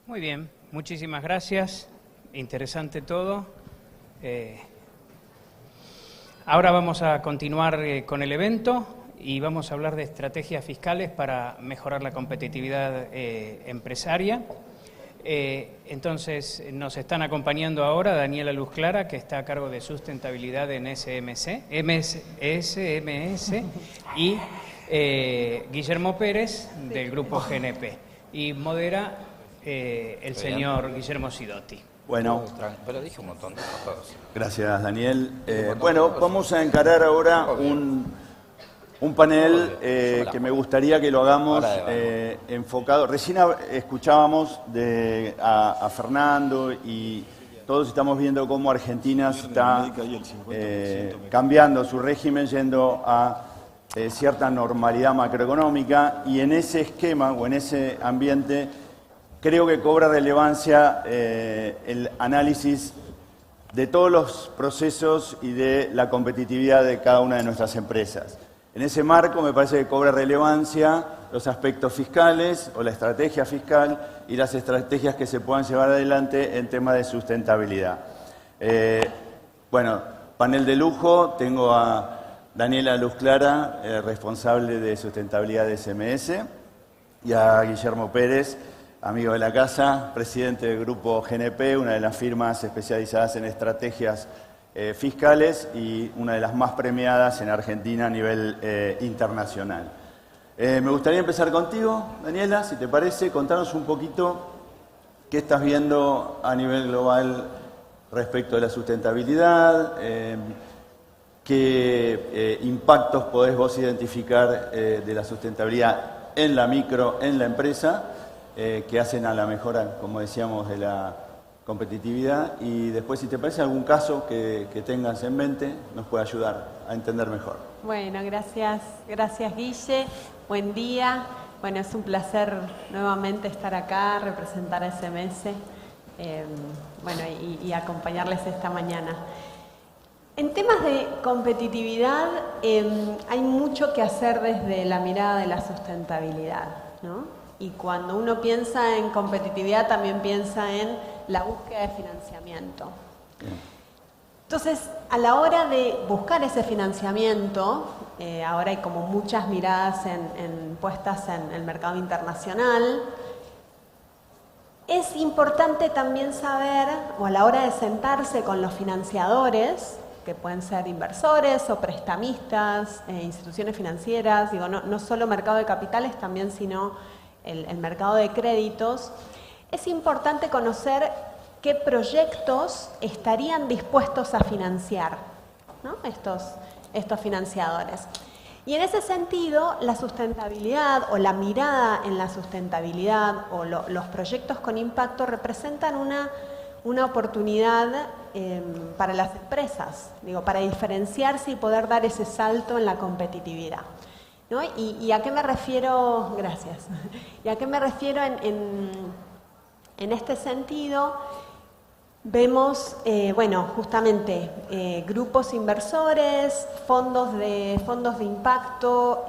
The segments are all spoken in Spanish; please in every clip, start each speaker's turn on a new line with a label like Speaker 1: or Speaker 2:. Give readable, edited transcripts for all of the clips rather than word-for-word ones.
Speaker 1: Muy bien, muchísimas gracias. Interesante todo. Ahora vamos a continuar con el evento y vamos a hablar de estrategias fiscales para mejorar la competitividad empresaria. Entonces, nos están acompañando ahora Daniela Luz Clara, que está a cargo de sustentabilidad en SMS, y Guillermo Pérez, del Grupo GNP. Y modera el señor Guillermo Sidotti.
Speaker 2: Bueno,
Speaker 3: pero dije un montón de cosas.
Speaker 2: gracias Daniel. Bueno, vamos a encarar ahora un panel que me gustaría que lo hagamos enfocado. Recién escuchábamos a Fernando y todos estamos viendo cómo Argentina está cambiando su régimen, yendo a cierta normalidad macroeconómica, y en ese esquema o en ese ambiente creo que cobra relevancia el análisis de todos los procesos y de la competitividad de cada una de nuestras empresas. En ese marco me parece que cobra relevancia los aspectos fiscales o la estrategia fiscal y las estrategias que se puedan llevar adelante en temas de sustentabilidad. Bueno, panel de lujo, tengo a Daniela Luz Clara, responsable de sustentabilidad de SMS, y a Guillermo Pérez, amigo de la casa, presidente del Grupo GNP, una de las firmas especializadas en estrategias fiscales y una de las más premiadas en Argentina a nivel internacional. Me gustaría empezar contigo, Daniela, si te parece, contanos un poquito qué estás viendo a nivel global respecto de la sustentabilidad, qué impactos podés vos identificar de la sustentabilidad en la micro, en la empresa, que hacen a la mejora, como decíamos, de la competitividad, y después, si te parece, algún caso que tengas en mente nos puede ayudar a entender mejor.
Speaker 4: Bueno, gracias Guille, buen día. Bueno, es un placer nuevamente estar acá, representar a SMS, y acompañarles esta mañana. En temas de competitividad hay mucho que hacer desde la mirada de la sustentabilidad, ¿no? Y cuando uno piensa en competitividad también piensa en la búsqueda de financiamiento. Entonces, a la hora de buscar ese financiamiento, ahora hay como muchas miradas puestas en el mercado internacional. Es importante también saber, o a la hora de sentarse con los financiadores, que pueden ser inversores o prestamistas, instituciones financieras, digo, no solo mercado de capitales también, sino el mercado de créditos, es importante conocer qué proyectos estarían dispuestos a financiar, ¿no? estos financiadores. Y en ese sentido, la sustentabilidad o la mirada en la sustentabilidad o los proyectos con impacto representan una oportunidad para las empresas, digo, para diferenciarse y poder dar ese salto en la competitividad, ¿no? ¿Y a qué me refiero? Gracias. ¿Y a qué me refiero en este sentido? Vemos, justamente grupos inversores, fondos de impacto,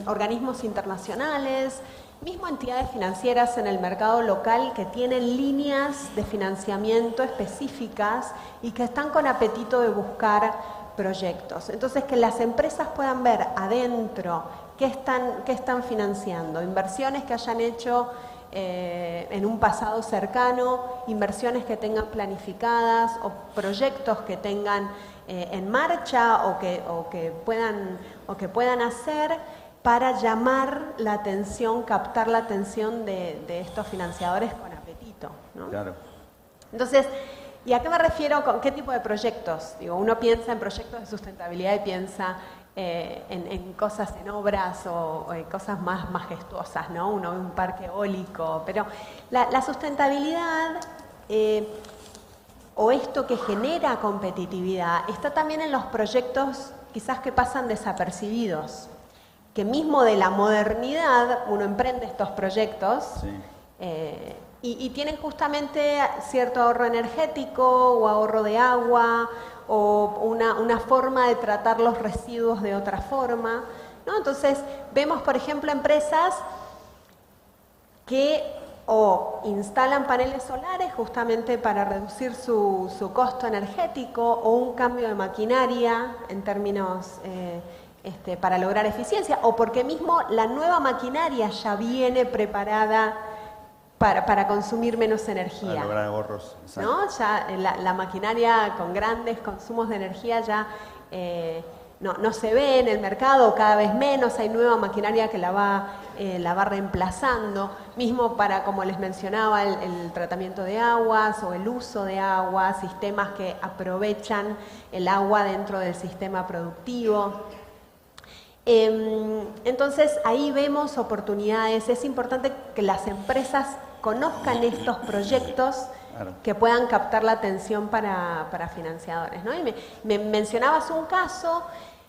Speaker 4: organismos internacionales, mismo entidades financieras en el mercado local que tienen líneas de financiamiento específicas y que están con apetito de buscar proyectos. Entonces, que las empresas puedan ver adentro qué están financiando, inversiones que hayan hecho en un pasado cercano, inversiones que tengan planificadas o proyectos que tengan en marcha o que puedan hacer para llamar la atención, captar la atención de estos financiadores con apetito, ¿no?
Speaker 2: Claro.
Speaker 4: Entonces, ¿y a qué me refiero con qué tipo de proyectos? Digo, uno piensa en proyectos de sustentabilidad y piensa en cosas, en obras o en cosas más majestuosas, ¿no? Uno ve un parque eólico, pero la sustentabilidad o esto que genera competitividad está también en los proyectos quizás que pasan desapercibidos, que mismo de la modernidad uno emprende estos proyectos.
Speaker 2: Sí.
Speaker 4: Y tienen justamente cierto ahorro energético o ahorro de agua o una forma de tratar los residuos de otra forma, ¿no? Entonces, vemos, por ejemplo, empresas que o instalan paneles solares justamente para reducir su costo energético, o un cambio de maquinaria en términos para lograr eficiencia, o porque mismo la nueva maquinaria ya viene preparada para consumir menos energía.
Speaker 2: Para lograr ahorros.
Speaker 4: ¿No? Ya la maquinaria con grandes consumos de energía ya no se ve en el mercado, cada vez menos, hay nueva maquinaria que la va reemplazando, mismo para, como les mencionaba, el tratamiento de aguas o el uso de agua, sistemas que aprovechan el agua dentro del sistema productivo. Entonces ahí vemos oportunidades. Es importante que las empresas conozcan estos proyectos, claro, que puedan captar la atención para financiadores, ¿no? Y me mencionabas un caso.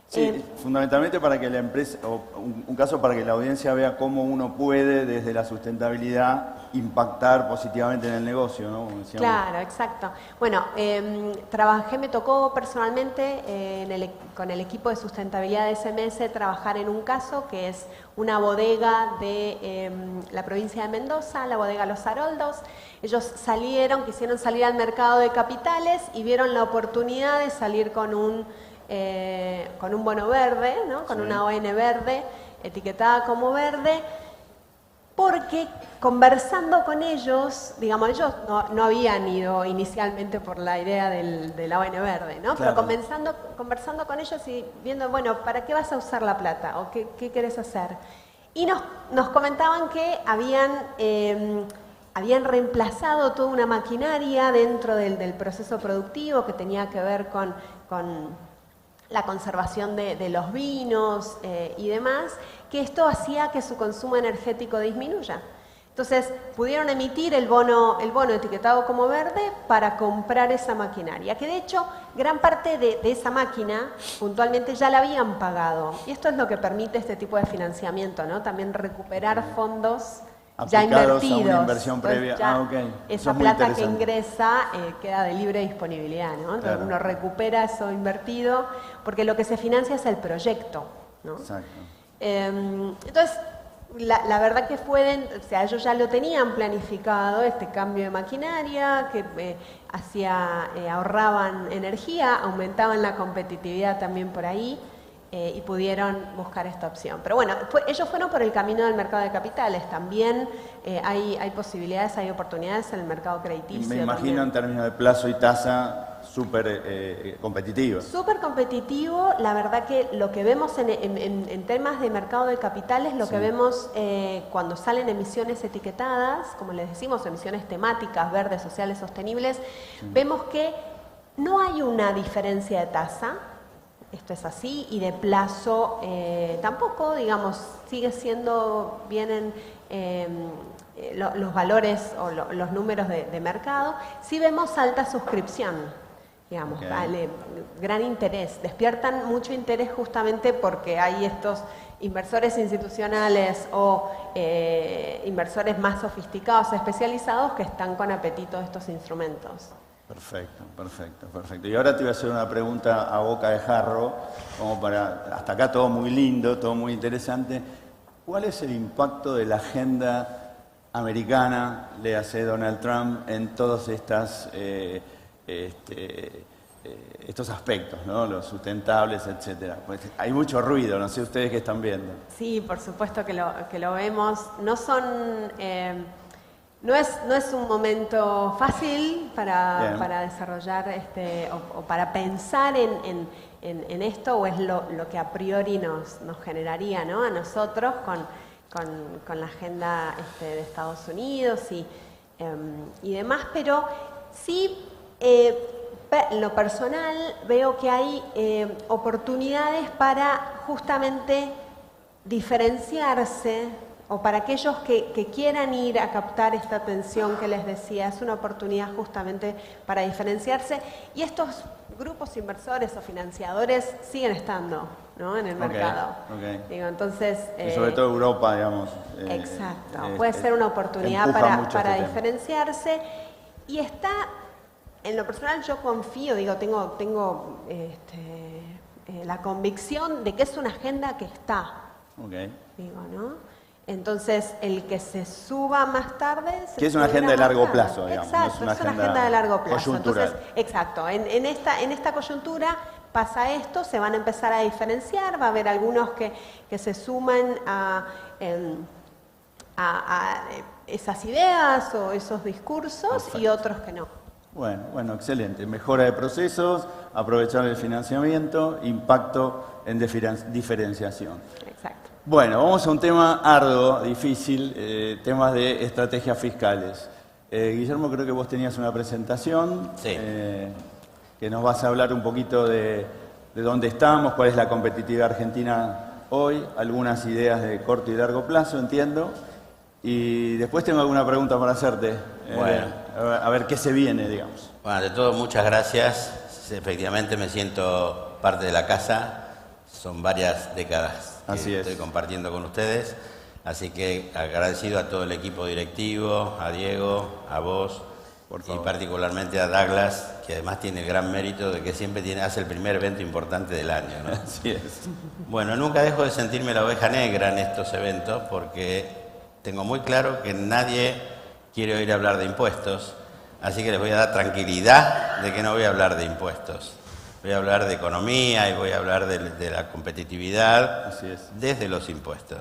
Speaker 2: Sí, fundamentalmente para que la empresa, o un caso para que la audiencia vea cómo uno puede desde la sustentabilidad impactar positivamente en el negocio, ¿no?
Speaker 4: Claro, exacto. Bueno, me tocó personalmente con el equipo de sustentabilidad de SMS trabajar en un caso que es una bodega de la provincia de Mendoza, la bodega Los Haroldos. Ellos quisieron salir al mercado de capitales y vieron la oportunidad de salir con un bono verde, ¿no? Con una ON verde, etiquetada como verde, porque conversando con ellos, digamos, ellos no habían ido inicialmente por la idea de la ON verde, ¿no? Claro. Pero conversando con ellos y viendo, bueno, ¿para qué vas a usar la plata? ¿O qué querés hacer? Y nos comentaban que habían reemplazado toda una maquinaria dentro del proceso productivo que tenía que ver con la conservación de los vinos y demás, que esto hacía que su consumo energético disminuya. Entonces pudieron emitir el bono etiquetado como verde para comprar esa maquinaria, que de hecho gran parte de esa máquina puntualmente ya la habían pagado. Y esto es lo que permite este tipo de financiamiento, ¿no? También recuperar fondos ya invertidos.
Speaker 2: A una inversión previa.
Speaker 4: Esa plata que ingresa queda de libre disponibilidad, ¿no? Entonces claro, uno recupera eso invertido, porque lo que se financia es el proyecto, ¿no? Exacto. Entonces, la verdad que ellos ya lo tenían planificado, este cambio de maquinaria, que ahorraban energía, aumentaban la competitividad también por ahí. Y pudieron buscar esta opción. Pero bueno, ellos fueron por el camino del mercado de capitales. También hay posibilidades, hay oportunidades en el mercado crediticio.
Speaker 2: Me imagino también, en términos de plazo y tasa, súper competitivo.
Speaker 4: Súper competitivo. La verdad que lo que vemos en temas de mercado de capitales, lo que vemos cuando salen emisiones etiquetadas, como les decimos, emisiones temáticas, verdes, sociales, sostenibles, vemos que no hay una diferencia de tasa. Esto es así, y de plazo tampoco, digamos, sigue siendo, vienen los valores o los números de mercado. Sí vemos alta suscripción, digamos, gran interés, despiertan mucho interés justamente porque hay estos inversores institucionales o inversores más sofisticados, especializados, que están con apetito de estos instrumentos.
Speaker 2: Perfecto. Y ahora te voy a hacer una pregunta a boca de jarro, hasta acá todo muy lindo, todo muy interesante. ¿Cuál es el impacto de la agenda americana, le hace Donald Trump, en todos estos aspectos, ¿no? Los sustentables, etcétera? Pues hay mucho ruido, no sé ustedes qué están viendo.
Speaker 4: Sí, por supuesto que lo vemos. No es un momento fácil para desarrollar o para pensar en esto, o es lo que a priori nos generaría, ¿no? A nosotros con la agenda de Estados Unidos y demás, pero sí, en lo personal veo que hay oportunidades para justamente diferenciarse, o para aquellos que quieran ir a captar esta atención que les decía, es una oportunidad justamente para diferenciarse, y estos grupos inversores o financiadores siguen estando, ¿no? En el mercado. Digo, entonces,
Speaker 2: y sobre todo Europa, digamos.
Speaker 4: Exacto, puede ser una oportunidad para diferenciarse, y está, en lo personal yo confío, tengo la convicción de que es una agenda que está, digo, ¿no? Entonces, el que se suba más tarde...
Speaker 2: Que es una agenda de largo plazo, digamos.
Speaker 4: Exacto, es una agenda de largo plazo.
Speaker 2: Coyuntural.
Speaker 4: Entonces, exacto, en esta coyuntura pasa esto, se van a empezar a diferenciar, va a haber algunos que se suman a esas ideas o esos discursos. Perfecto. Y otros que no.
Speaker 2: Bueno, excelente. Mejora de procesos, aprovechar el financiamiento, impacto en diferenciación.
Speaker 4: Exacto.
Speaker 2: Bueno, vamos a un tema arduo, difícil, temas de estrategias fiscales. Guillermo, creo que vos tenías una presentación.
Speaker 3: Sí.
Speaker 2: Que nos vas a hablar un poquito de dónde estamos, cuál es la competitividad argentina hoy, algunas ideas de corto y largo plazo, entiendo. Y después tengo alguna pregunta para hacerte.
Speaker 3: Bueno.
Speaker 2: A ver qué se viene, digamos.
Speaker 3: Bueno, de todo, muchas gracias. Efectivamente me siento parte de la casa. Son varias décadas que estoy compartiendo con ustedes. Así que agradecido a todo el equipo directivo, a Diego, a vos y particularmente a Douglas, que además tiene el gran mérito de que siempre hace el primer evento importante del año, ¿no?
Speaker 2: Así es.
Speaker 3: Bueno, nunca dejo de sentirme la oveja negra en estos eventos porque tengo muy claro que nadie quiere oír hablar de impuestos, así que les voy a dar tranquilidad de que no voy a hablar de impuestos. Voy a hablar de economía y voy a hablar de la competitividad desde los impuestos.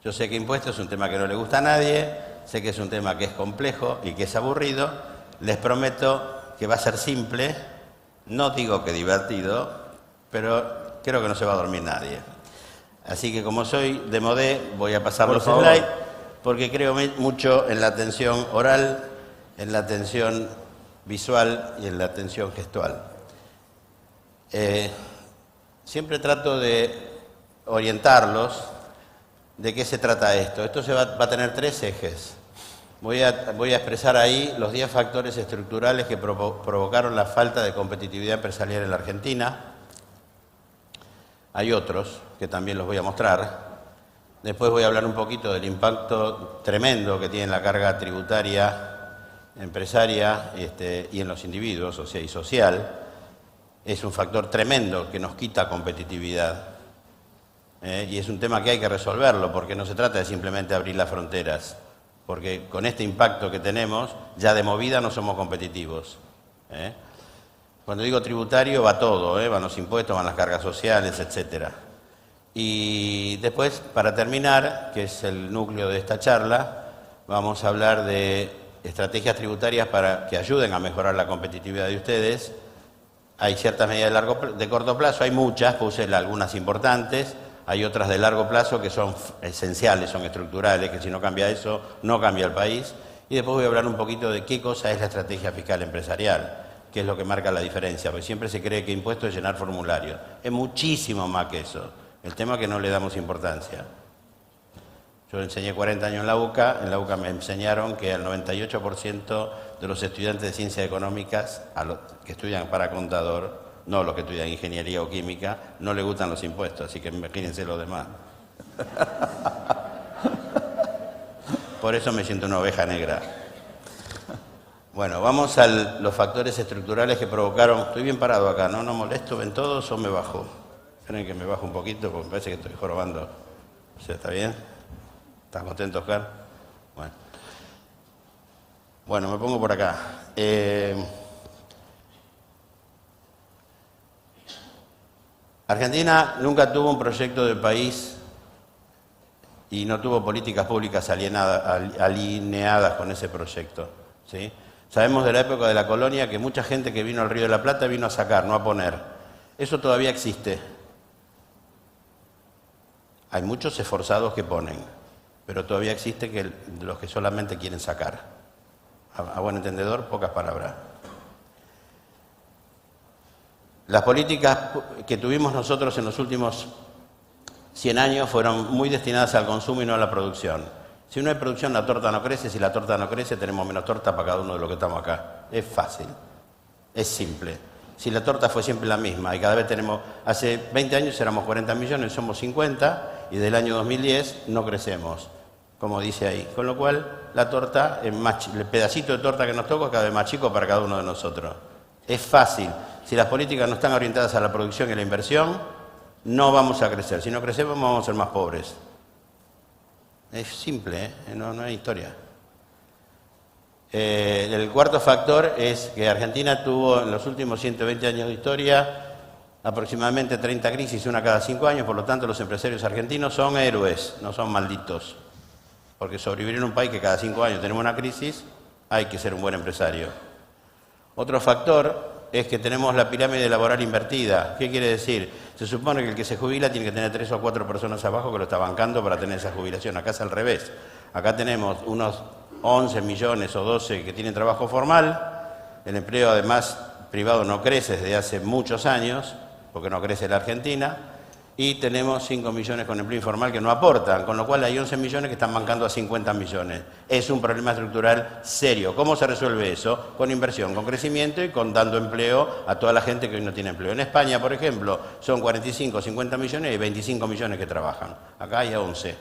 Speaker 3: Yo sé que impuestos es un tema que no le gusta a nadie, sé que es un tema que es complejo y que es aburrido. Les prometo que va a ser simple, no digo que divertido, pero creo que no se va a dormir nadie. Así que como soy de modé, voy a pasar los slides, porque creo mucho en la atención oral, en la atención visual y en la atención gestual. Siempre trato de orientarlos de qué se trata esto. Esto va a tener 3 ejes. Voy a expresar ahí los 10 factores estructurales que provocaron la falta de competitividad empresarial en la Argentina. Hay otros que también los voy a mostrar. Después voy a hablar un poquito del impacto tremendo que tiene la carga tributaria empresaria y en los individuos, o sea, y social. Es un factor tremendo que nos quita competitividad. Y es un tema que hay que resolverlo, porque no se trata de simplemente abrir las fronteras, porque con este impacto que tenemos, ya de movida no somos competitivos. Cuando digo tributario va todo, van los impuestos, van las cargas sociales, etcétera. Y después, para terminar, que es el núcleo de esta charla, vamos a hablar de estrategias tributarias para que ayuden a mejorar la competitividad de ustedes. Hay ciertas medidas de corto plazo, hay muchas, puse algunas importantes, hay otras de largo plazo que son esenciales, son estructurales, que si no cambia eso, no cambia el país. Y después voy a hablar un poquito de qué cosa es la estrategia fiscal empresarial, que es lo que marca la diferencia, porque siempre se cree que impuesto es llenar formularios. Es muchísimo más que eso. El tema es que no le damos importancia. Yo enseñé 40 años en la UCA me enseñaron que al 98% de los estudiantes de ciencias económicas, a los que estudian para contador, no los que estudian ingeniería o química, no les gustan los impuestos, así que imagínense los demás. Por eso me siento una oveja negra. Bueno, vamos a los factores estructurales que provocaron... Estoy bien parado acá, ¿no? ¿No molesto? ¿Ven todos o me bajo? Esperen que me bajo un poquito porque me parece que estoy jorobando. O sea, ¿está bien? ¿Estás contento, Oscar? Bueno, me pongo por acá. Argentina nunca tuvo un proyecto de país y no tuvo políticas públicas alineadas con ese proyecto, ¿sí? Sabemos de la época de la colonia que mucha gente que vino al Río de la Plata vino a sacar, no a poner. Eso todavía existe. Hay muchos esforzados que ponen, pero todavía existe los que solamente quieren sacar. A buen entendedor, pocas palabras. Las políticas que tuvimos nosotros en los últimos 100 años fueron muy destinadas al consumo y no a la producción. Si no hay producción, la torta no crece. Si la torta no crece, tenemos menos torta para cada uno de los que estamos acá. Es fácil, es simple. Si la torta fue siempre la misma y cada vez tenemos... Hace 20 años éramos 40 millones, somos 50 y del año 2010 no crecemos, como dice ahí. Con lo cual, la torta, el pedacito de torta que nos toca es cada vez más chico para cada uno de nosotros. Es fácil. Si las políticas no están orientadas a la producción y a la inversión, no vamos a crecer. Si no crecemos, vamos a ser más pobres. Es simple, no hay historia. El cuarto factor es que Argentina tuvo en los últimos 120 años de historia aproximadamente 30 crisis, una cada 5 años, por lo tanto los empresarios argentinos son héroes, no son malditos. Porque sobrevivir en un país que cada 5 años tenemos una crisis, hay que ser un buen empresario. Otro factor es que tenemos la pirámide laboral invertida. ¿Qué quiere decir? Se supone que el que se jubila tiene que tener 3 o 4 personas abajo que lo está bancando para tener esa jubilación. Acá es al revés. Acá tenemos unos 11 millones o 12 que tienen trabajo formal. El empleo además privado no crece desde hace muchos años, porque no crece la Argentina, y tenemos 5 millones con empleo informal que no aportan, con lo cual hay 11 millones que están bancando a 50 millones. Es un problema estructural serio. ¿Cómo se resuelve eso? Con inversión, con crecimiento y con dando empleo a toda la gente que hoy no tiene empleo. En España, por ejemplo, son 45 o 50 millones y 25 millones que trabajan. Acá hay 11.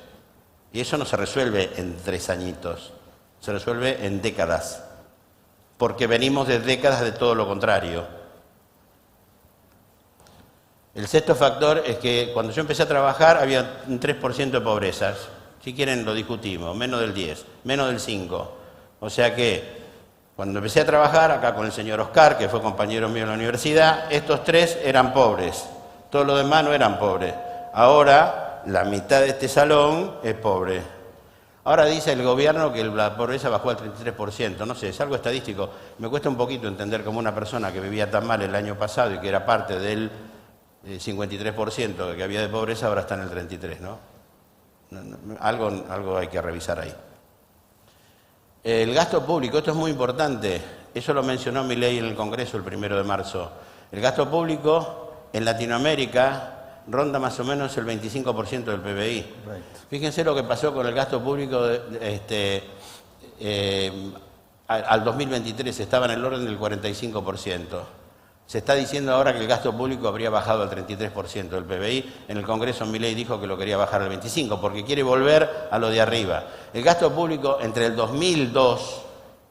Speaker 3: Y eso no se resuelve en 3 añitos, se resuelve en décadas, porque venimos de décadas de todo lo contrario. El sexto factor es que cuando yo empecé a trabajar había un 3% de pobrezas. Si quieren lo discutimos, menos del 10, menos del 5. O sea que cuando empecé a trabajar acá con el señor Oscar, que fue compañero mío en la universidad, estos 3 eran pobres, todos los demás no eran pobres. Ahora la mitad de este salón es pobre. Ahora dice el gobierno que la pobreza bajó al 33%, no sé, es algo estadístico. Me cuesta un poquito entender cómo una persona que vivía tan mal el año pasado y que era parte del 53% que había de pobreza ahora está en el 33%, ¿no? Algo hay que revisar ahí. El gasto público, esto es muy importante, eso lo mencionó Milei en el Congreso el 1 de marzo. El gasto público en Latinoamérica ronda más o menos el 25% del PBI. Right. Fíjense lo que pasó con el gasto público al 2023, estaba en el orden del 45%. Se está diciendo ahora que el gasto público habría bajado al 33% del PBI. En el Congreso Milei dijo que lo quería bajar al 25%, porque quiere volver a lo de arriba. El gasto público entre el 2002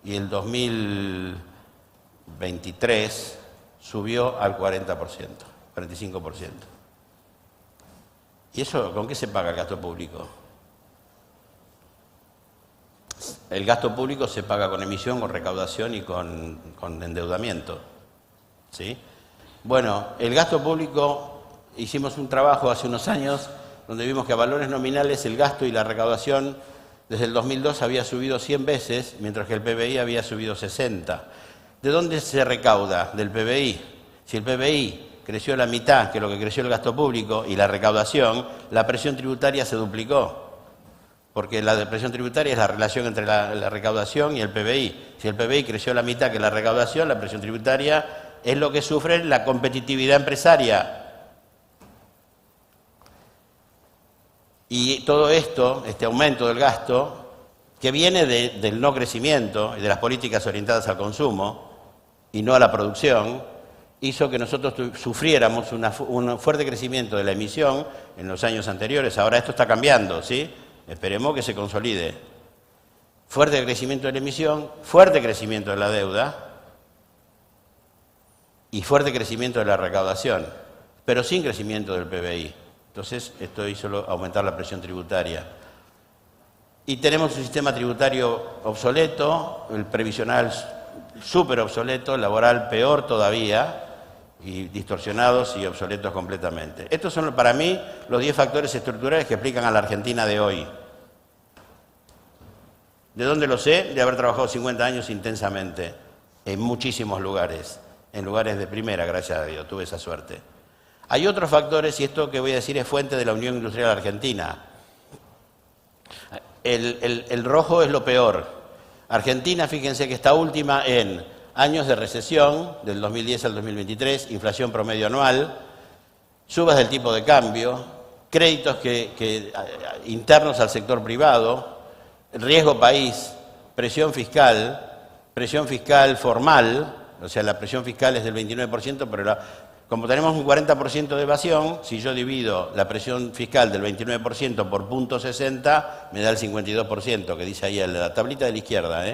Speaker 3: y el 2023 subió al 40%, 45%. ¿Y eso con qué se paga el gasto público? El gasto público se paga con emisión, con recaudación y con endeudamiento. ¿Sí? Bueno, el gasto público, hicimos un trabajo hace unos años donde vimos que a valores nominales el gasto y la recaudación desde el 2002 había subido 100 veces, mientras que el PBI había subido 60. ¿De dónde se recauda? Del PBI. Si el PBI creció la mitad que lo que creció el gasto público y la recaudación, la presión tributaria se duplicó. Porque la presión tributaria es la relación entre la recaudación y el PBI. Si el PBI creció la mitad que la recaudación, la presión tributaria es lo que sufre la competitividad empresaria. Y todo esto, este aumento del gasto, que viene del no crecimiento y de las políticas orientadas al consumo y no a la producción, hizo que nosotros sufriéramos un fuerte crecimiento de la emisión en los años anteriores. Ahora esto está cambiando, ¿sí? Esperemos que se consolide. Fuerte crecimiento de la emisión, fuerte crecimiento de la deuda y fuerte crecimiento de la recaudación, pero sin crecimiento del PBI. Entonces, esto hizo aumentar la presión tributaria. Y tenemos un sistema tributario obsoleto, el previsional súper obsoleto, el laboral peor todavía, y distorsionados y obsoletos completamente. Estos son para mí los 10 factores estructurales que explican a la Argentina de hoy. ¿De dónde lo sé? De haber trabajado 50 años intensamente, en muchísimos lugares. En lugares de primera, gracias a Dios, tuve esa suerte. Hay otros factores, y esto que voy a decir es fuente de la Unión Industrial Argentina. El rojo es lo peor. Argentina, fíjense que está última en años de recesión, del 2010 al 2023, inflación promedio anual, subas del tipo de cambio, créditos internos al sector privado, riesgo país, presión fiscal formal. O sea, la presión fiscal es del 29%, pero como tenemos un 40% de evasión, si yo divido la presión fiscal del 29% por 0.60, me da el 52%, que dice ahí en la tablita de la izquierda.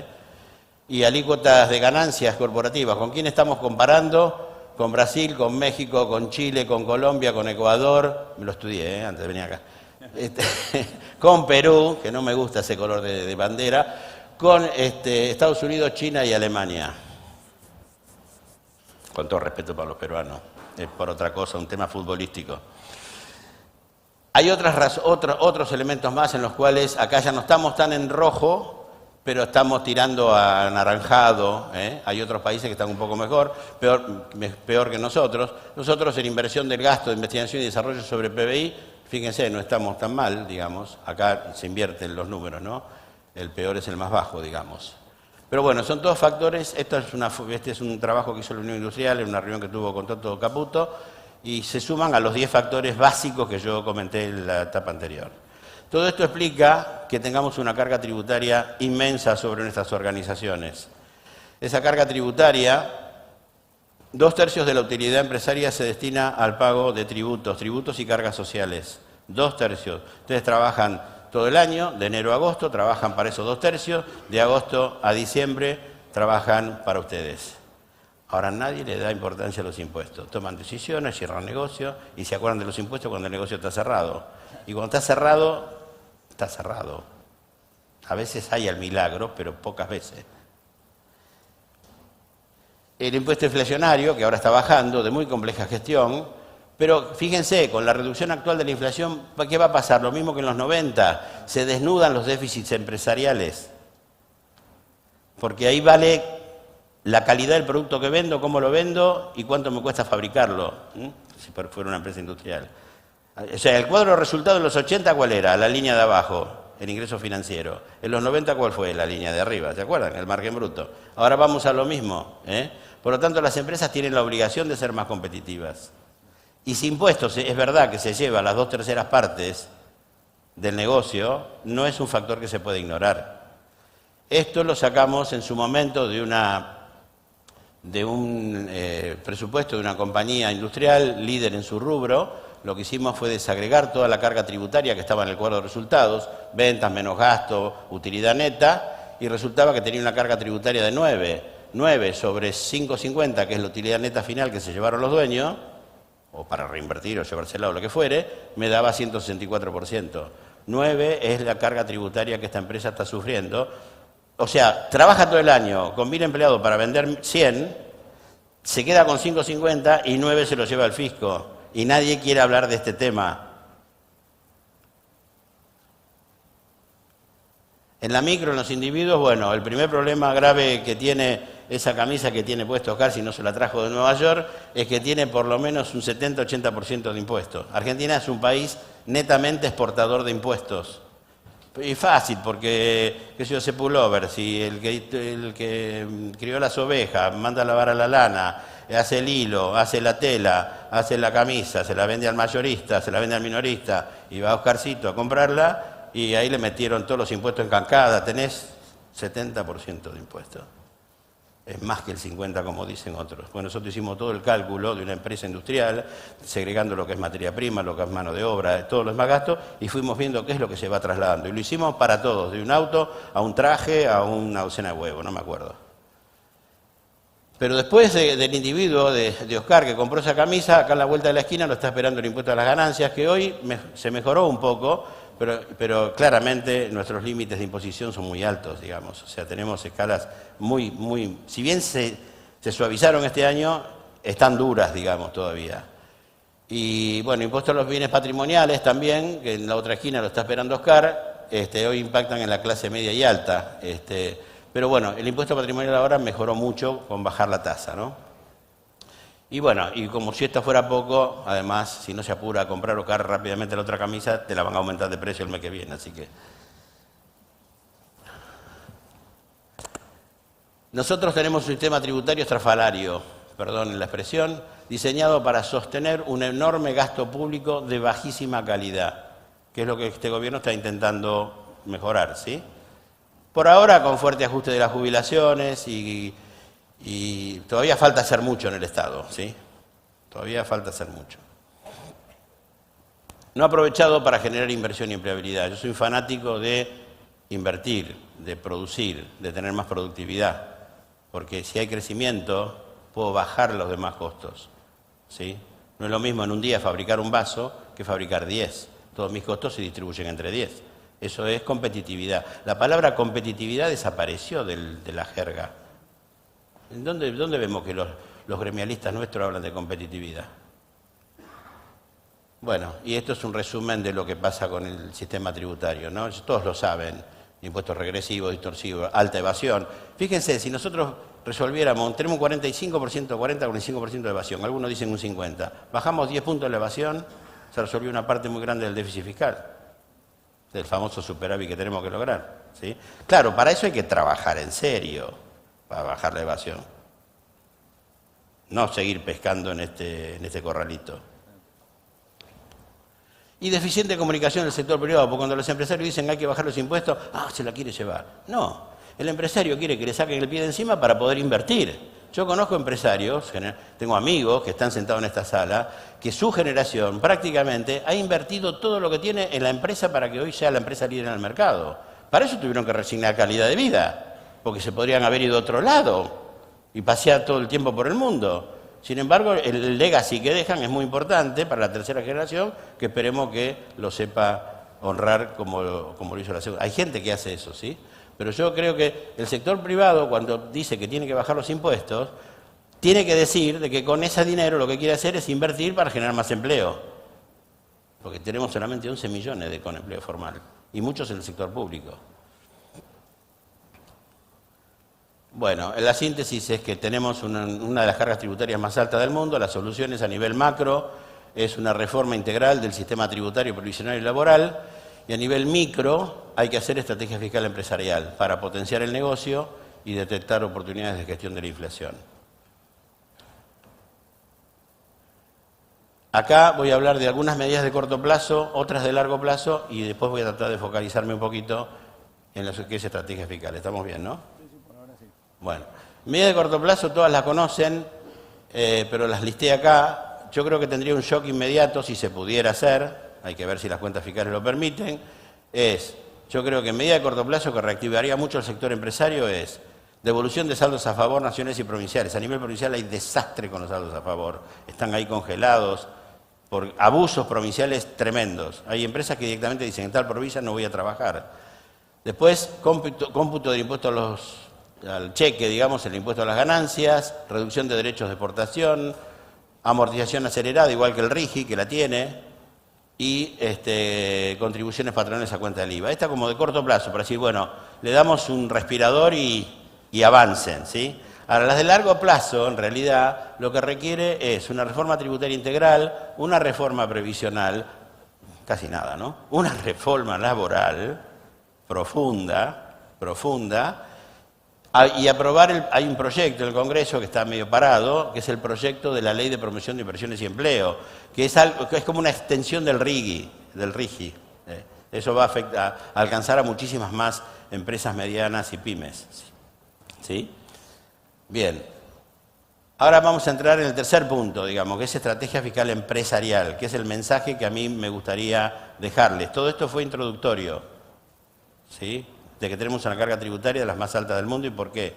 Speaker 3: Y alícuotas de ganancias corporativas. ¿Con quién estamos comparando? Con Brasil, con México, con Chile, con Colombia, con Ecuador. Me lo estudié antes de venir acá. con Perú, que no me gusta ese color de bandera, con Estados Unidos, China y Alemania. Con todo respeto para los peruanos, es por otra cosa, un tema futbolístico. Hay otros elementos más en los cuales acá ya no estamos tan en rojo, pero estamos tirando a anaranjado. Hay otros países que están un poco mejor, peor que nosotros. Nosotros en inversión del gasto de investigación y desarrollo sobre PBI, fíjense, no estamos tan mal, digamos. Acá se invierten los números, ¿no? El peor es el más bajo, digamos. Pero bueno, son todos factores. Este es un trabajo que hizo la Unión Industrial en una reunión que tuvo con Toto Caputo, y se suman a los 10 factores básicos que yo comenté en la etapa anterior. Todo esto explica que tengamos una carga tributaria inmensa sobre nuestras organizaciones. Esa carga tributaria, 2/3 de la utilidad empresaria se destina al pago de tributos y cargas sociales. 2/3. Ustedes trabajan todo el año, de enero a agosto, trabajan para esos 2/3, de agosto a diciembre trabajan para ustedes. Ahora nadie le da importancia a los impuestos. Toman decisiones, cierran negocios y se acuerdan de los impuestos cuando el negocio está cerrado. Y cuando está cerrado, está cerrado. A veces hay el milagro, pero pocas veces. El impuesto inflacionario, que ahora está bajando, de muy compleja gestión, pero fíjense, con la reducción actual de la inflación, ¿qué va a pasar? Lo mismo que en los 90, se desnudan los déficits empresariales. Porque ahí vale la calidad del producto que vendo, cómo lo vendo y cuánto me cuesta fabricarlo, si fuera una empresa industrial. O sea, el cuadro de resultados en los 80, ¿cuál era? La línea de abajo, el ingreso financiero. En los 90, ¿cuál fue? La línea de arriba, ¿se acuerdan? El margen bruto. Ahora vamos a lo mismo. Por lo tanto, las empresas tienen la obligación de ser más competitivas. Y si impuestos es verdad que se lleva las 2/3 partes del negocio, no es un factor que se puede ignorar. Esto lo sacamos en su momento de un presupuesto de una compañía industrial líder en su rubro. Lo que hicimos fue desagregar toda la carga tributaria que estaba en el cuadro de resultados, ventas menos gasto, utilidad neta, y resultaba que tenía una carga tributaria de 9 sobre 5,50, que es la utilidad neta final que se llevaron los dueños, o para reinvertir o llevársela o lo que fuere, me daba 164%. 9 es la carga tributaria que esta empresa está sufriendo. O sea, trabaja todo el año con 1000 empleados para vender 100, se queda con 5,50 y 9 se lo lleva el fisco. Y nadie quiere hablar de este tema. En la micro, en los individuos, bueno, el primer problema grave que tiene esa camisa que tiene puesto Oscar, si no se la trajo de Nueva York, es que tiene por lo menos un 70-80% de impuestos. Argentina es un país netamente exportador de impuestos. Y fácil, porque, qué sé yo, ese pullover, si el que crió las ovejas, manda a lavar a la lana, hace el hilo, hace la tela, hace la camisa, se la vende al mayorista, se la vende al minorista, y va a Oscarcito a comprarla, y ahí le metieron todos los impuestos en cancada, tenés 70% de impuestos. Es más que el 50%, como dicen otros. Bueno, nosotros hicimos todo el cálculo de una empresa industrial, segregando lo que es materia prima, lo que es mano de obra, todos los demás gastos, y fuimos viendo qué es lo que se va trasladando. Y lo hicimos para todos, de un auto a un traje, a una docena de huevos, no me acuerdo. Pero después del individuo de Oscar que compró esa camisa, acá en la vuelta de la esquina lo está esperando el impuesto a las ganancias, que hoy se mejoró un poco, pero claramente nuestros límites de imposición son muy altos, digamos. O sea, tenemos escalas muy... Si bien se suavizaron este año, están duras, digamos, todavía. Y bueno, impuestos a los bienes patrimoniales también, que en la otra esquina lo está esperando Oscar, hoy impactan en la clase media y alta. Pero bueno, el impuesto patrimonial ahora mejoró mucho con bajar la tasa, ¿no? Y bueno, y como si esto fuera poco, además, si no se apura a comprar Oscar rápidamente la otra camisa, te la van a aumentar de precio el mes que viene, así que... Nosotros tenemos un sistema tributario estrafalario, perdonen la expresión, diseñado para sostener un enorme gasto público de bajísima calidad, que es lo que este gobierno está intentando mejorar, ¿sí? Por ahora con fuerte ajuste de las jubilaciones y todavía falta hacer mucho en el Estado, ¿sí? Todavía falta hacer mucho. No ha aprovechado para generar inversión y empleabilidad. Yo soy un fanático de invertir, de producir, de tener más productividad, porque si hay crecimiento puedo bajar los demás costos, ¿sí? No es lo mismo en un día fabricar un vaso que fabricar 10. Todos mis costos se distribuyen entre 10. Eso es competitividad. La palabra competitividad desapareció de la jerga. ¿Dónde vemos que los gremialistas nuestros hablan de competitividad? Bueno, y esto es un resumen de lo que pasa con el sistema tributario, ¿no? Todos lo saben. Impuestos regresivos, distorsivos, alta evasión. Fíjense, si nosotros resolviéramos, tenemos un 45% de evasión, algunos dicen un 50%. Bajamos 10 puntos de la evasión, se resolvió una parte muy grande del déficit fiscal, del famoso superávit que tenemos que lograr, ¿sí? Claro, para eso hay que trabajar en serio, para bajar la evasión. No seguir pescando en este corralito. Y deficiente comunicación del sector privado, porque cuando los empresarios dicen hay que bajar los impuestos, se la quiere llevar. No, el empresario quiere que le saquen el pie de encima para poder invertir. Yo conozco empresarios, tengo amigos que están sentados en esta sala, que su generación prácticamente ha invertido todo lo que tiene en la empresa para que hoy sea la empresa líder en el mercado. Para eso tuvieron que resignar calidad de vida, porque se podrían haber ido a otro lado y pasear todo el tiempo por el mundo. Sin embargo, el legacy que dejan es muy importante para la tercera generación, que esperemos que lo sepa honrar como lo hizo la segunda. Hay gente que hace eso, ¿sí? Pero yo creo que el sector privado, cuando dice que tiene que bajar los impuestos, tiene que decir de que con ese dinero lo que quiere hacer es invertir para generar más empleo. Porque tenemos solamente 11 millones con empleo formal, y muchos en el sector público. Bueno, la síntesis es que tenemos una de las cargas tributarias más altas del mundo. Las soluciones a nivel macro es una reforma integral del sistema tributario, previsional y laboral, y a nivel micro hay que hacer estrategia fiscal empresarial para potenciar el negocio y detectar oportunidades de gestión de la inflación. Acá voy a hablar de algunas medidas de corto plazo, otras de largo plazo, y después voy a tratar de focalizarme un poquito en lo que es estrategia fiscal. ¿Estamos bien, no? Bueno, medidas de corto plazo todas las conocen, pero las listé acá. Yo creo que tendría un shock inmediato si se pudiera hacer, hay que ver si las cuentas fiscales lo permiten. Yo creo que en medida de corto plazo que reactivaría mucho el sector empresario es devolución de saldos a favor nacionales y provinciales. A nivel provincial hay desastre con los saldos a favor, están ahí congelados por abusos provinciales tremendos. Hay empresas que directamente dicen en tal provincia no voy a trabajar. Después, cómputo del impuesto al cheque, digamos, el impuesto a las ganancias, reducción de derechos de exportación, amortización acelerada, igual que el RIGI, que la tiene, y contribuciones patronales a cuenta del IVA. Esta como de corto plazo, para decir, bueno, le damos un respirador y avancen, ¿sí? Ahora, las de largo plazo, en realidad, lo que requiere es una reforma tributaria integral, una reforma previsional, casi nada, ¿no? Una reforma laboral profunda, y aprobar, hay un proyecto en el Congreso que está medio parado, que es el proyecto de la Ley de Promoción de Inversiones y Empleo, que es como una extensión del RIGI. Eso va a alcanzar a muchísimas más empresas medianas y pymes. ¿Sí? Bien. Ahora vamos a entrar en el tercer punto, digamos, que es estrategia fiscal empresarial, que es el mensaje que a mí me gustaría dejarles. Todo esto fue introductorio, ¿sí?, de que tenemos una carga tributaria de las más altas del mundo y por qué.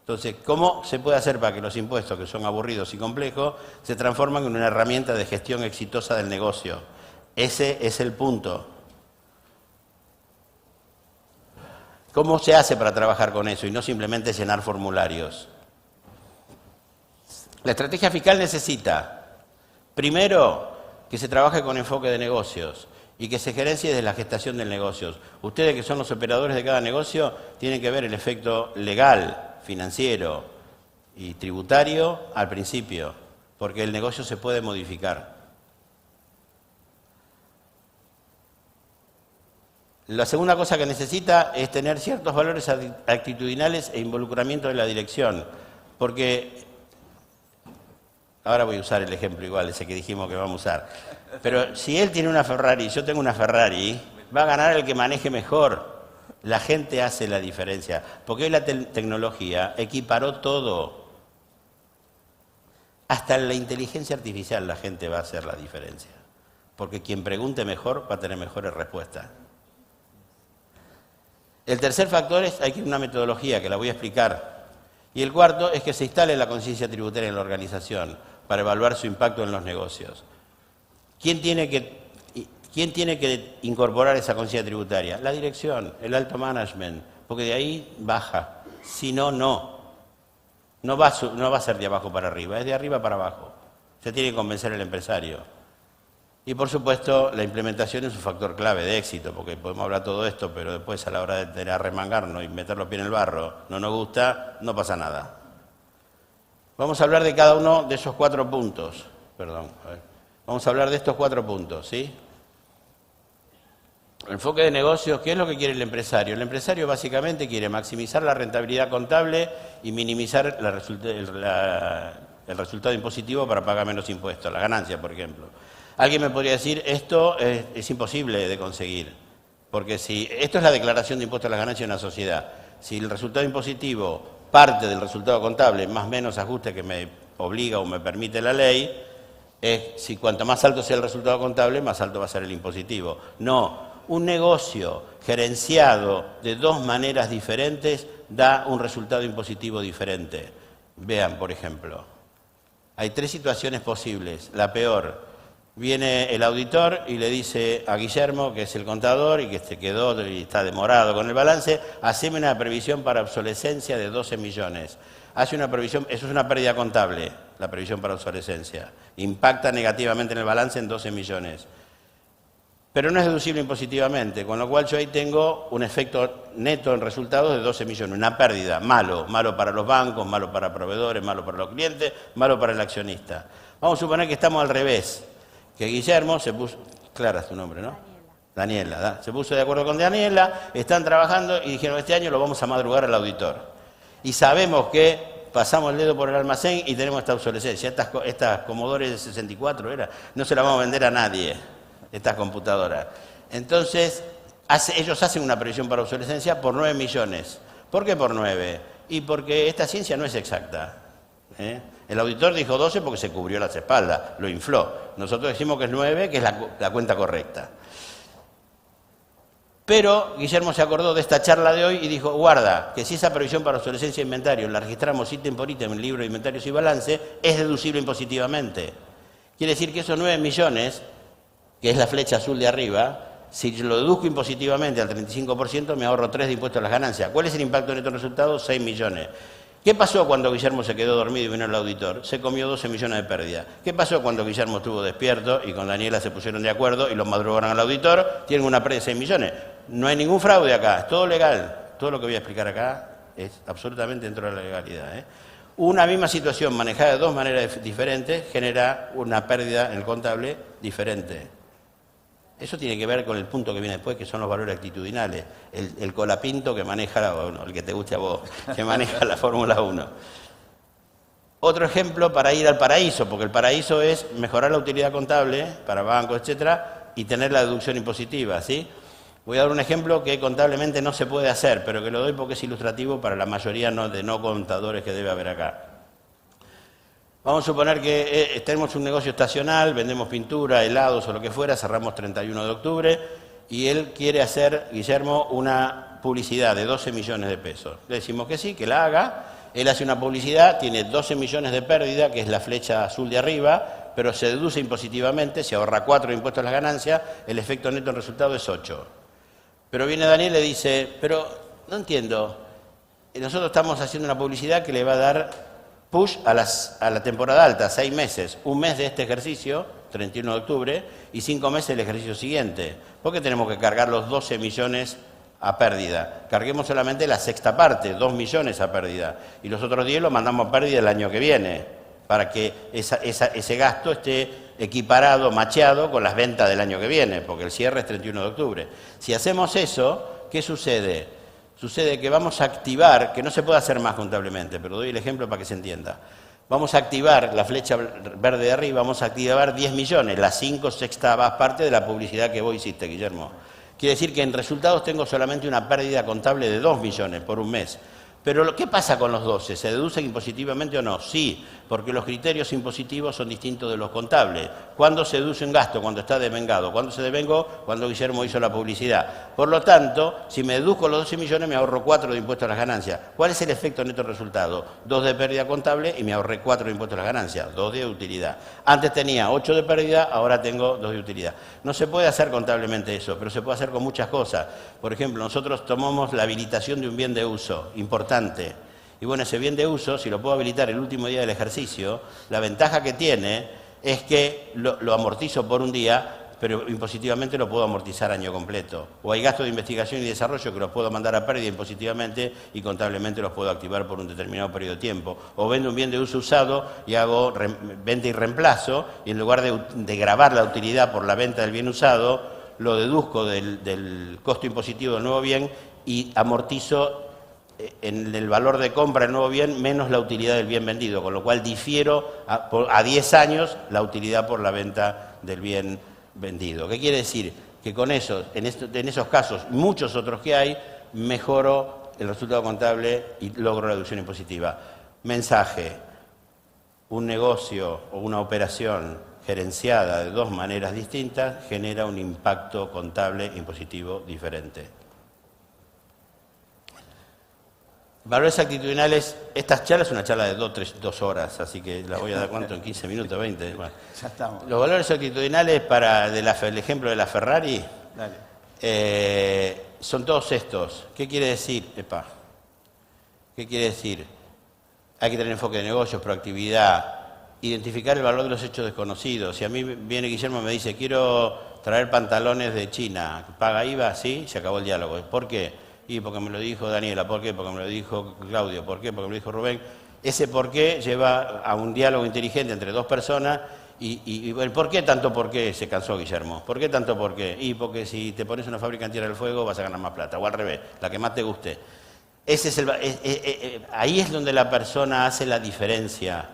Speaker 3: Entonces, ¿cómo se puede hacer para que los impuestos, que son aburridos y complejos, se transformen en una herramienta de gestión exitosa del negocio? Ese es el punto. ¿Cómo se hace para trabajar con eso y no simplemente llenar formularios? La estrategia fiscal necesita, primero, que se trabaje con enfoque de negocios y que se gerencie desde la gestación del negocio. Ustedes, que son los operadores de cada negocio, tienen que ver el efecto legal, financiero y tributario al principio, porque el negocio se puede modificar. La segunda cosa que necesita es tener ciertos valores actitudinales e involucramiento de la dirección, porque ahora voy a usar el ejemplo igual, ese que dijimos que vamos a usar. Pero si él tiene una Ferrari y yo tengo una Ferrari, va a ganar el que maneje mejor. La gente hace la diferencia, porque hoy la tecnología equiparó todo. Hasta en la inteligencia artificial la gente va a hacer la diferencia, porque quien pregunte mejor va a tener mejores respuestas. El tercer factor es, hay que ir a una metodología que la voy a explicar. Y el cuarto es que se instale la conciencia tributaria en la organización para evaluar su impacto en los negocios. ¿Quién ¿Quién tiene que incorporar esa conciencia tributaria? La dirección, el alto management, porque de ahí baja. Si no, no. No va a ser de abajo para arriba, es de arriba para abajo. Se tiene que convencer el empresario. Y por supuesto, la implementación es un factor clave de éxito, porque podemos hablar todo esto, pero después a la hora de arremangarnos y meter los pies en el barro, no nos gusta, no pasa nada. Vamos a hablar de cada uno de esos 4 puntos. Perdón, a ver. Vamos a hablar de estos 4 puntos, ¿sí? Enfoque de negocios, ¿qué es lo que quiere el empresario? El empresario básicamente quiere maximizar la rentabilidad contable y minimizar el resultado impositivo para pagar menos impuestos, la ganancia, por ejemplo. Alguien me podría decir, esto es imposible de conseguir, porque si esto es la declaración de impuestos a la ganancia de una sociedad, si el resultado impositivo parte del resultado contable, más o menos ajuste que me obliga o me permite la ley, si cuanto más alto sea el resultado contable, más alto va a ser el impositivo. No. Un negocio gerenciado de 2 maneras diferentes da un resultado impositivo diferente. Vean, por ejemplo, hay 3 situaciones posibles. La peor, viene el auditor y le dice a Guillermo, que es el contador y que se quedó y está demorado con el balance, haceme una previsión para obsolescencia de 12 millones. Hace una previsión, eso es una pérdida contable, la previsión para obsolescencia. Impacta negativamente en el balance en 12 millones. Pero no es deducible impositivamente, con lo cual yo ahí tengo un efecto neto en resultados de 12 millones, una pérdida, malo para los bancos, malo para proveedores, malo para los clientes, malo para el accionista. Vamos a suponer que estamos al revés, que Guillermo se puso, Clara es tu nombre, ¿no? Daniela, se puso de acuerdo con Daniela, están trabajando y dijeron, este año lo vamos a madrugar al auditor. Y sabemos que pasamos el dedo por el almacén y tenemos esta obsolescencia, estas Commodore 64, no se las vamos a vender a nadie. Estas computadoras. Entonces, ellos hacen una previsión para obsolescencia por 9 millones. ¿Por qué por 9? Y porque esta ciencia no es exacta. El auditor dijo 12 porque se cubrió las espaldas, lo infló. Nosotros decimos que es 9, que es la cuenta correcta. Pero Guillermo se acordó de esta charla de hoy y dijo, guarda, que si esa previsión para obsolescencia de inventario la registramos ítem por ítem en el libro de inventarios y balance, es deducible impositivamente. Quiere decir que esos 9 millones... que es la flecha azul de arriba, si lo deduzco impositivamente al 35%, me ahorro 3 de impuestos a las ganancias. ¿Cuál es el impacto neto en resultado? 6 millones. ¿Qué pasó cuando Guillermo se quedó dormido y vino el auditor? Se comió 12 millones de pérdida. ¿Qué pasó cuando Guillermo estuvo despierto y con Daniela se pusieron de acuerdo y los madrugaron al auditor? Tienen una pérdida de 6 millones. No hay ningún fraude acá, es todo legal. Todo lo que voy a explicar acá es absolutamente dentro de la legalidad. Una misma situación manejada de 2 maneras diferentes genera una pérdida en el contable diferente. Eso tiene que ver con el punto que viene después, que son los valores actitudinales. El colapinto que maneja, el que te guste a vos, que maneja la Fórmula 1. Otro ejemplo para ir al paraíso, porque el paraíso es mejorar la utilidad contable para bancos, etcétera, y tener la deducción impositiva, ¿sí? Voy a dar un ejemplo que contablemente no se puede hacer, pero que lo doy porque es ilustrativo para la mayoría de no contadores que debe haber acá. Vamos a suponer que tenemos un negocio estacional, vendemos pintura, helados o lo que fuera, cerramos 31 de octubre y él quiere hacer, Guillermo, una publicidad de 12 millones de pesos. Le decimos que sí, que la haga. Él hace una publicidad, tiene 12 millones de pérdida, que es la flecha azul de arriba, pero se deduce impositivamente, se ahorra 4 de impuestos a las ganancias, el efecto neto en resultado es 8. Pero viene Daniel y le dice, pero no entiendo, nosotros estamos haciendo una publicidad que le va a dar push a la temporada alta, 6 meses, un mes de este ejercicio, 31 de octubre, y 5 meses del ejercicio siguiente. ¿Por qué tenemos que cargar los 12 millones a pérdida? Carguemos solamente la sexta parte, 2 millones a pérdida, y los otros 10 los mandamos a pérdida el año que viene, para que ese gasto esté equiparado, macheado con las ventas del año que viene, porque el cierre es 31 de octubre. Si hacemos eso, ¿qué sucede? Sucede que vamos a activar, que no se puede hacer más contablemente, pero doy el ejemplo para que se entienda. Vamos a activar la flecha verde de arriba, vamos a activar 10 millones, las 5/6 partes de la publicidad que vos hiciste, Guillermo. Quiere decir que en resultados tengo solamente una pérdida contable de 2 millones por un mes. Pero ¿qué pasa con los 12? ¿Se deducen impositivamente o no? Sí, porque los criterios impositivos son distintos de los contables. ¿Cuándo se deduce un gasto? Cuando está devengado. ¿Cuándo se devengó? Cuando Guillermo hizo la publicidad. Por lo tanto, si me deduzco los 12 millones, me ahorro 4 de impuestos a las ganancias. ¿Cuál es el efecto neto resultado? 2 de pérdida contable y me ahorré 4 de impuestos a las ganancias, 2 de utilidad. Antes tenía 8 de pérdida, ahora tengo 2 de utilidad. No se puede hacer contablemente eso, pero se puede hacer con muchas cosas. Por ejemplo, nosotros tomamos la habilitación de un bien de uso, importante. Y bueno, ese bien de uso, si lo puedo habilitar el último día del ejercicio, la ventaja que tiene es que lo amortizo por un día, pero impositivamente lo puedo amortizar año completo. O hay gastos de investigación y desarrollo que los puedo mandar a pérdida impositivamente y contablemente los puedo activar por un determinado periodo de tiempo. O vendo un bien de uso usado y hago venta y reemplazo, y en lugar de gravar la utilidad por la venta del bien usado, lo deduzco del costo impositivo del nuevo bien y amortizo en el valor de compra del nuevo bien menos la utilidad del bien vendido, con lo cual difiero a 10 años la utilidad por la venta del bien vendido. ¿Qué quiere decir? Que con eso, en esos casos, muchos otros que hay, mejoro el resultado contable y logro reducción impositiva. Mensaje: un negocio o una operación gerenciada de dos maneras distintas genera un impacto contable impositivo diferente. Valores actitudinales, esta charla es una charla de 2 horas, así que la voy a dar cuánto, en 15 minutos, 20. Bueno.
Speaker 2: Ya estamos.
Speaker 3: Los valores actitudinales para el ejemplo de la Ferrari son todos estos. ¿Qué quiere decir? ¿Qué quiere decir? Hay que tener enfoque de negocios, proactividad, identificar el valor de los hechos desconocidos. Si a mí viene Guillermo y me dice, quiero traer pantalones de China, ¿paga IVA? Sí, se acabó el diálogo. ¿Por qué? Y porque me lo dijo Daniela, ¿por qué? Porque me lo dijo Claudio, ¿por qué? Porque me lo dijo Rubén. Ese por qué lleva a un diálogo inteligente entre dos personas y el por qué, tanto por qué se cansó Guillermo. ¿Por qué tanto por qué? Y porque si te pones una fábrica en Tierra del Fuego vas a ganar más plata, o al revés, la que más te guste. Ese es ahí es donde la persona hace la diferencia,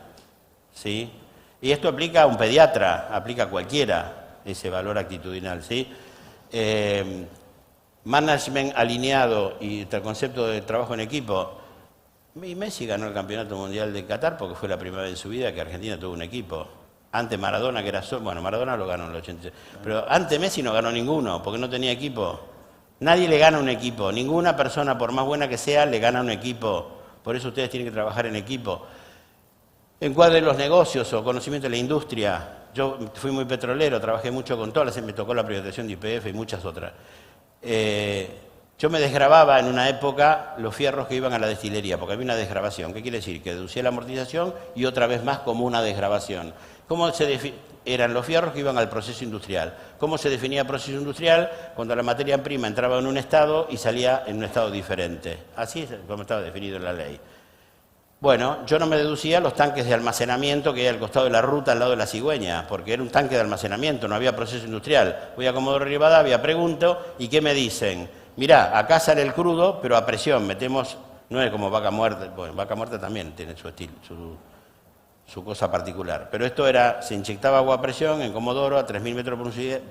Speaker 3: ¿sí? Y esto aplica a un pediatra, aplica a cualquiera, ese valor actitudinal, ¿sí? Management alineado y el concepto de trabajo en equipo. Y Messi ganó el Campeonato Mundial de Qatar porque fue la primera vez en su vida que Argentina tuvo un equipo. Antes Maradona, que era solo... Bueno, Maradona lo ganó en el 86. Pero antes Messi no ganó ninguno porque no tenía equipo. Nadie le gana un equipo. Ninguna persona, por más buena que sea, le gana un equipo. Por eso ustedes tienen que trabajar en equipo. Encuadre los negocios o conocimiento de la industria. Yo fui muy petrolero, trabajé mucho con todas, me tocó la privatización de YPF y muchas otras. Yo me desgrababa en una época los fierros que iban a la destilería, porque había una desgravación. ¿Qué quiere decir? Que deducía la amortización y otra vez más como una desgravación. ¿Cómo eran los fierros que iban al proceso industrial? ¿Cómo se definía proceso industrial? Cuando la materia prima entraba en un estado y salía en un estado diferente. Así es como estaba definido en la ley. Bueno, yo no me deducía los tanques de almacenamiento que hay al costado de la ruta, al lado de la Cigüeña, porque era un tanque de almacenamiento, no había proceso industrial. Voy a Comodoro Rivadavia, pregunto, ¿y qué me dicen? Mirá, acá sale el crudo, pero a presión, metemos, no es como Vaca Muerta, bueno, Vaca Muerta también tiene su estilo, su cosa particular. Pero esto era, se inyectaba agua a presión en Comodoro a 3.000 metros de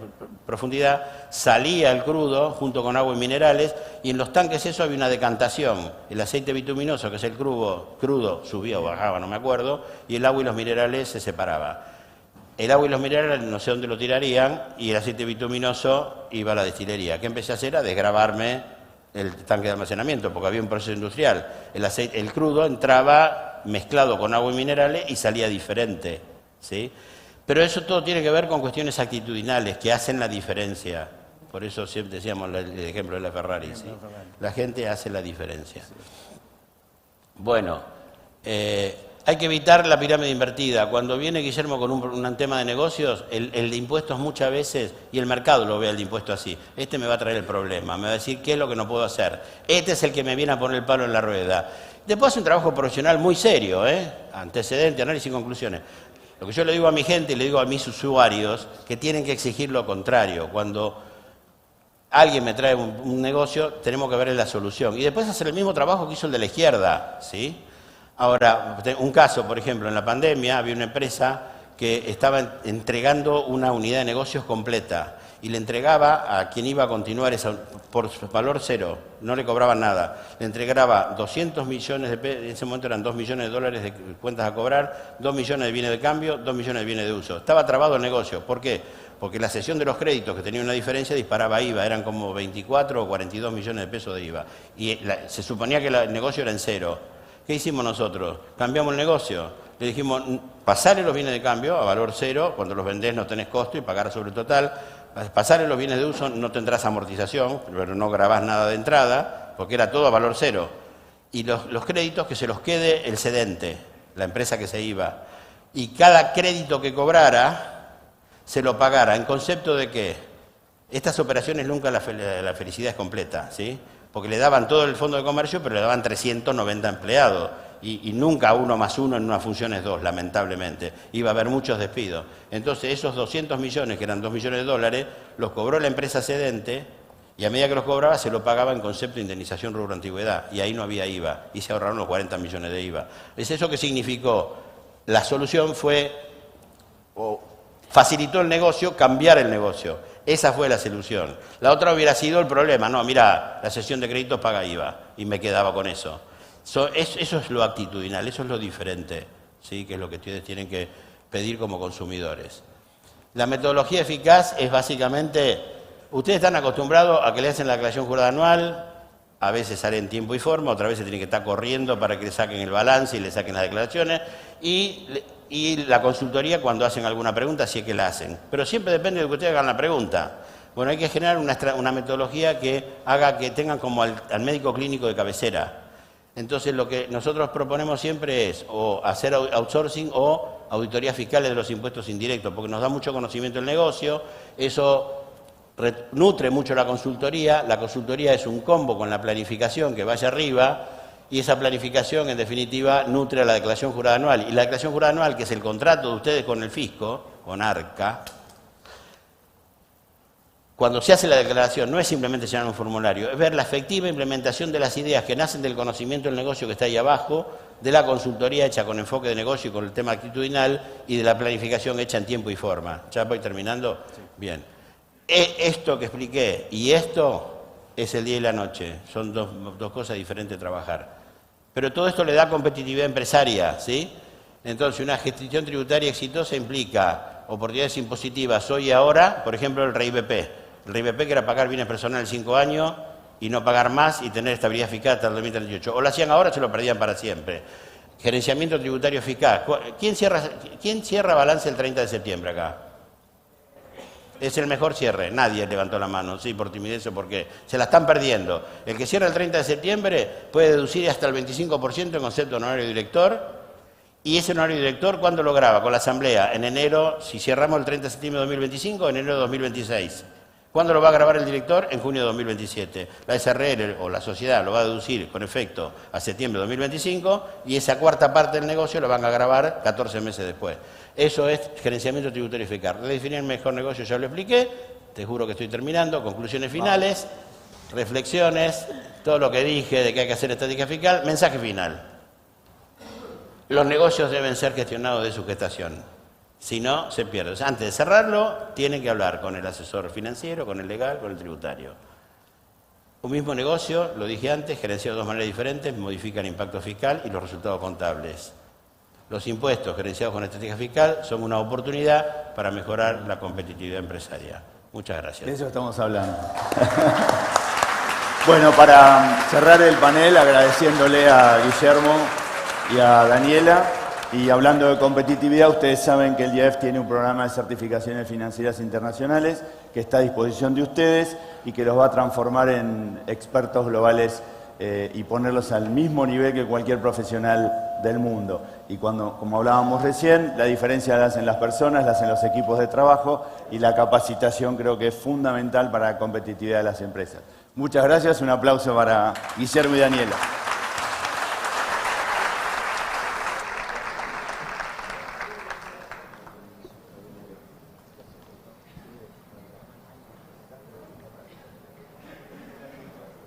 Speaker 3: profundidad, salía el crudo junto con agua y minerales, y en los tanques eso había una decantación. El aceite bituminoso, que es el crudo subía o bajaba, no me acuerdo, y el agua y los minerales se separaban. El agua y los minerales no sé dónde lo tirarían, y el aceite bituminoso iba a la destilería. ¿Qué empecé a hacer? A desgravarme el tanque de almacenamiento, porque había un proceso industrial. El crudo entraba mezclado con agua y minerales y salía diferente, ¿sí? Pero eso todo tiene que ver con cuestiones actitudinales que hacen la diferencia. Por eso siempre decíamos el ejemplo de la Ferrari, ¿sí? La gente hace la diferencia. Bueno, hay que evitar la pirámide invertida. Cuando viene Guillermo con un tema de negocios, el de impuestos muchas veces, y el mercado lo ve el de impuestos así, este me va a traer el problema, me va a decir qué es lo que no puedo hacer. Este es el que me viene a poner el palo en la rueda. Después hace un trabajo profesional muy serio, antecedente, análisis y conclusiones. Lo que yo le digo a mi gente y le digo a mis usuarios, que tienen que exigir lo contrario. Cuando alguien me trae un negocio, tenemos que ver la solución. Y después hacer el mismo trabajo que hizo el de la izquierda, ¿sí? Ahora, un caso, por ejemplo, en la pandemia había una empresa que estaba entregando una unidad de negocios completa y le entregaba a quien iba a continuar por valor cero, no le cobraban nada, le entregaba 200 millones de pesos, en ese momento eran 2 millones de dólares de cuentas a cobrar, 2 millones de bienes de cambio, 2 millones de bienes de uso. Estaba trabado el negocio. ¿Por qué? Porque la cesión de los créditos, que tenía una diferencia, disparaba IVA, eran como 24 o 42 millones de pesos de IVA. Y se suponía que el negocio era en cero. ¿Qué hicimos nosotros? Cambiamos el negocio. Le dijimos, pasarle los bienes de cambio a valor cero, cuando los vendés no tenés costo y pagar sobre el total. Pasarle los bienes de uso no tendrás amortización, pero no grabás nada de entrada, porque era todo a valor cero. Y los créditos que se los quede el cedente, la empresa que se iba. Y cada crédito que cobrara, se lo pagara, en concepto de que estas operaciones nunca la felicidad es completa, ¿sí? Porque le daban todo el fondo de comercio, pero le daban 390 empleados. Y nunca 1 más 1 en una función es 2, lamentablemente. Iba a haber muchos despidos. Entonces esos 200 millones, que eran 2 millones de dólares, los cobró la empresa cedente y a medida que los cobraba se lo pagaba en concepto de indemnización rubro antigüedad. Y ahí no había IVA. Y se ahorraron los 40 millones de IVA. ¿Es eso que significó? La solución fue, facilitó el negocio, cambiar el negocio. Esa fue la solución. La otra hubiera sido el problema. No, mira, la cesión de créditos paga IVA. Y me quedaba con eso. Eso es lo actitudinal, eso es lo diferente, ¿sí? Que es lo que ustedes tienen que pedir como consumidores. La metodología eficaz es básicamente, ustedes están acostumbrados a que le hacen la declaración jurada anual, a veces sale en tiempo y forma, otras veces tienen que estar corriendo para que le saquen el balance y le saquen las declaraciones, y la consultoría cuando hacen alguna pregunta, si es que la hacen. Pero siempre depende de que ustedes hagan la pregunta. Bueno, hay que generar una metodología que haga que tengan como al médico clínico de cabecera. Entonces lo que nosotros proponemos siempre es o hacer outsourcing o auditorías fiscales de los impuestos indirectos, porque nos da mucho conocimiento del negocio, eso nutre mucho la consultoría es un combo con la planificación que vaya arriba, y esa planificación en definitiva nutre a la declaración jurada anual. Y la declaración jurada anual, que es el contrato de ustedes con el fisco, con ARCA, cuando se hace la declaración, no es simplemente llenar un formulario, es ver la efectiva implementación de las ideas que nacen del conocimiento del negocio que está ahí abajo, de la consultoría hecha con enfoque de negocio y con el tema actitudinal, y de la planificación hecha en tiempo y forma. ¿Ya voy terminando? Sí. Bien. Esto que expliqué y esto es el día y la noche. Son dos cosas diferentes de trabajar. Pero todo esto le da competitividad empresaria, ¿sí? Entonces, una gestión tributaria exitosa implica oportunidades impositivas hoy y ahora, por ejemplo, el REIBP. El REIBP, que era pagar bienes personales 5 años y no pagar más y tener estabilidad fiscal hasta el 2038. O lo hacían ahora, se lo perdían para siempre. Gerenciamiento tributario eficaz. ¿Quién cierra balance el 30 de septiembre acá? Es el mejor cierre. Nadie levantó la mano, sí, por timidez o porque se la están perdiendo. El que cierra el 30 de septiembre puede deducir hasta el 25% en concepto de honorario director. Y ese honorario director, ¿cuándo lo graba? Con la asamblea. En enero, si cerramos el 30 de septiembre de 2025, en enero de 2026. ¿Cuándo lo va a grabar el director? En junio de 2027. La SRL o la sociedad lo va a deducir con efecto a septiembre de 2025 y esa cuarta parte del negocio lo van a grabar 14 meses después. Eso es gerenciamiento tributario eficaz. Definir el mejor negocio ya lo expliqué, te juro que estoy terminando. Conclusiones finales, reflexiones, todo lo que dije de que hay que hacer estática fiscal. Mensaje final. Los negocios deben ser gestionados de su gestación. Si no, se pierde. O sea, antes de cerrarlo, tienen que hablar con el asesor financiero, con el legal, con el tributario. Un mismo negocio, lo dije antes, gerenciado de dos maneras diferentes, modifica el impacto fiscal y los resultados contables. Los impuestos gerenciados con estrategia fiscal son una oportunidad para mejorar la competitividad empresaria. Muchas gracias.
Speaker 2: De eso estamos hablando. Bueno, para cerrar el panel, agradeciéndole a Guillermo y a Daniela. Y hablando de competitividad, ustedes saben que el IAEF tiene un programa de certificaciones financieras internacionales que está a disposición de ustedes y que los va a transformar en expertos globales y ponerlos al mismo nivel que cualquier profesional del mundo. Y como hablábamos recién, la diferencia la hacen las personas, la hacen los equipos de trabajo y la capacitación creo que es fundamental para la competitividad de las empresas. Muchas gracias, un aplauso para Guillermo y Daniela.